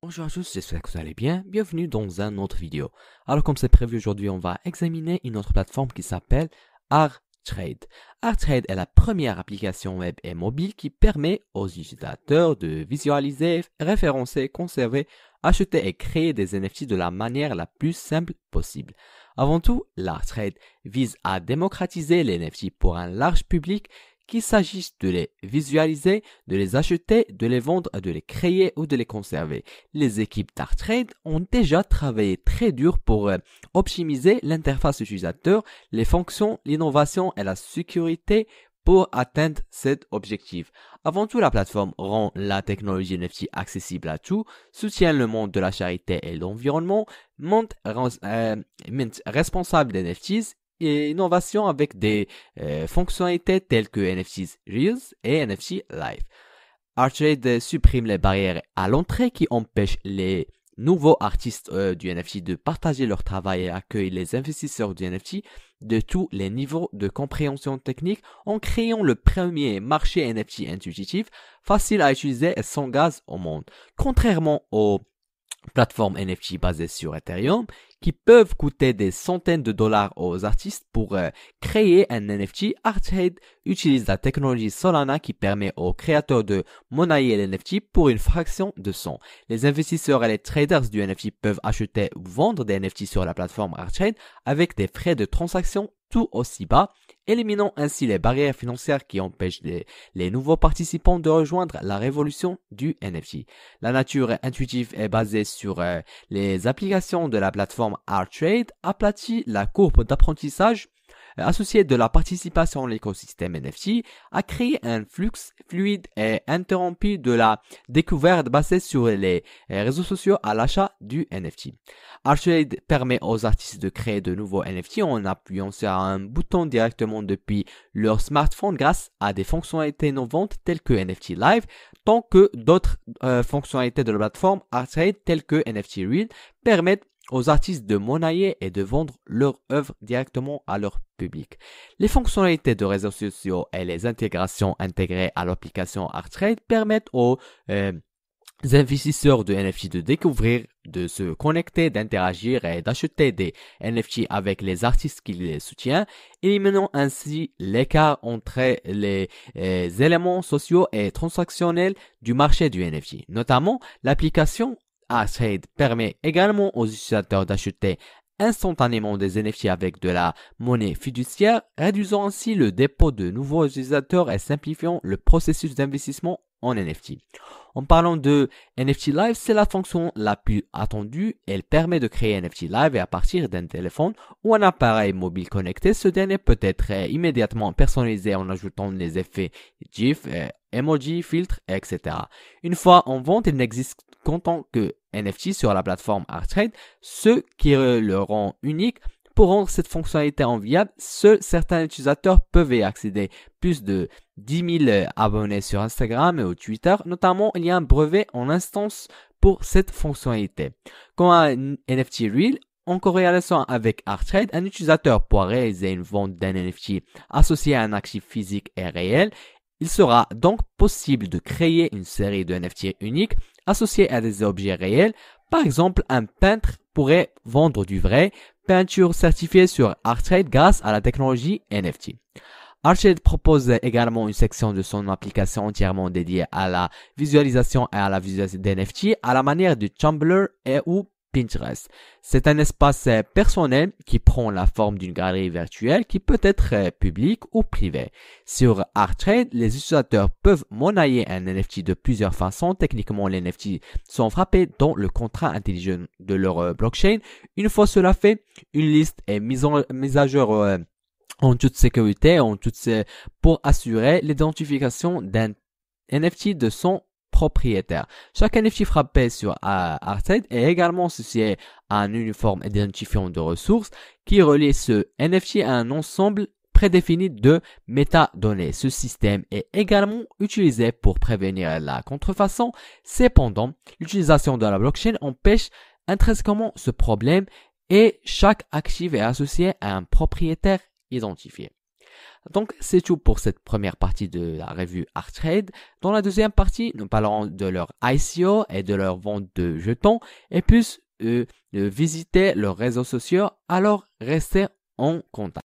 Bonjour à tous, j'espère que vous allez bien. Bienvenue dans une autre vidéo. Alors comme c'est prévu aujourd'hui, on va examiner une autre plateforme qui s'appelle ArtTrade. ArtTrade est la première application web et mobile qui permet aux utilisateurs de visualiser, référencer, conserver, acheter et créer des NFT de la manière la plus simple possible. Avant tout, l'ArtTrade vise à démocratiser les NFT pour un large public, qu'il s'agisse de les visualiser, de les acheter, de les vendre, de les créer ou de les conserver. Les équipes d'ArtTrade ont déjà travaillé très dur pour optimiser l'interface utilisateur, les fonctions, l'innovation et la sécurité pour atteindre cet objectif. Avant tout, la plateforme rend la technologie NFT accessible à tous, soutient le monde de la charité et l'environnement, monte responsable des NFTs, et innovation avec des fonctionnalités telles que NFTs Reels et NFT Live. ArtTrade supprime les barrières à l'entrée qui empêchent les nouveaux artistes du NFT de partager leur travail et accueille les investisseurs du NFT de tous les niveaux de compréhension technique en créant le premier marché NFT intuitif, facile à utiliser et sans gaz au monde. Contrairement aux plateformes NFT basées sur Ethereum qui peuvent coûter des centaines de dollars aux artistes pour créer un NFT, ArtTrade utilise la technologie Solana qui permet aux créateurs de monnayer les NFT pour une fraction de son. Les investisseurs et les traders du NFT peuvent acheter ou vendre des NFT sur la plateforme ArtTrade avec des frais de transaction tout aussi bas, éliminant ainsi les barrières financières qui empêchent les nouveaux participants de rejoindre la révolution du NFT. La nature intuitive est basée sur les applications de la plateforme ArtTrade, aplatit la courbe d'apprentissage associée de la participation à l'écosystème NFT, a créé un flux fluide et interrompu de la découverte basée sur les réseaux sociaux à l'achat du NFT. ArtTrade permet aux artistes de créer de nouveaux NFT en appuyant sur un bouton directement depuis leur smartphone grâce à des fonctionnalités innovantes telles que NFT Live, tant que d'autres fonctionnalités de la plateforme ArtTrade telles que NFT Reels permettent aux artistes de monnayer et de vendre leurs œuvres directement à leur public. Les fonctionnalités de réseaux sociaux et les intégrations intégrées à l'application ArtTrade permettent aux investisseurs de NFT de découvrir, de se connecter, d'interagir et d'acheter des NFT avec les artistes qui les soutiennent, éliminant ainsi l'écart entre les éléments sociaux et transactionnels du marché du NFT. Notamment, l'application ArtTrade permet également aux utilisateurs d'acheter instantanément des NFT avec de la monnaie fiduciaire, réduisant ainsi le dépôt de nouveaux utilisateurs et simplifiant le processus d'investissement en NFT. En parlant de NFT Live, c'est la fonction la plus attendue. Elle permet de créer un NFT Live à partir d'un téléphone ou un appareil mobile connecté. Ce dernier peut être immédiatement personnalisé en ajoutant les effets GIF, emoji, filtres, etc. Une fois en vente, il n'existe qu'en tant que NFT sur la plateforme ArtTrade. Ceux qui le rend unique. Pour rendre cette fonctionnalité enviable, seuls certains utilisateurs peuvent y accéder. Plus de 10 000 abonnés sur Instagram et au Twitter. Notamment, il y a un brevet en instance pour cette fonctionnalité. Comme un NFT Reel, en corrélation avec ArtTrade, un utilisateur pourra réaliser une vente d'un NFT associé à un actif physique et réel. Il sera donc possible de créer une série de NFT uniques associés à des objets réels. Par exemple, un peintre pourrait vendre du vrai peinture certifiée sur ArtTrade grâce à la technologie NFT. ArtTrade propose également une section de son application entièrement dédiée à la visualisation et à la visualisation d'NFT à la manière de Tumblr et ou Pinterest. C'est un espace personnel qui prend la forme d'une galerie virtuelle qui peut être publique ou privée. Sur ArtTrade, les utilisateurs peuvent monnayer un NFT de plusieurs façons. Techniquement, les NFT sont frappés dans le contrat intelligent de leur blockchain. Une fois cela fait, une liste est mise à jour en toute sécurité, pour assurer l'identification d'un NFT de son propriétaire. Chaque NFT frappé sur ArtTrade est également associé à un uniforme identifiant de ressources qui relie ce NFT à un ensemble prédéfini de métadonnées. Ce système est également utilisé pour prévenir la contrefaçon. Cependant, l'utilisation de la blockchain empêche intrinsèquement ce problème et chaque actif est associé à un propriétaire identifié. Donc, c'est tout pour cette première partie de la revue ArtTrade. Dans la deuxième partie, nous parlerons de leur ICO et de leur vente de jetons et plus de visiter leurs réseaux sociaux. Alors, restez en contact.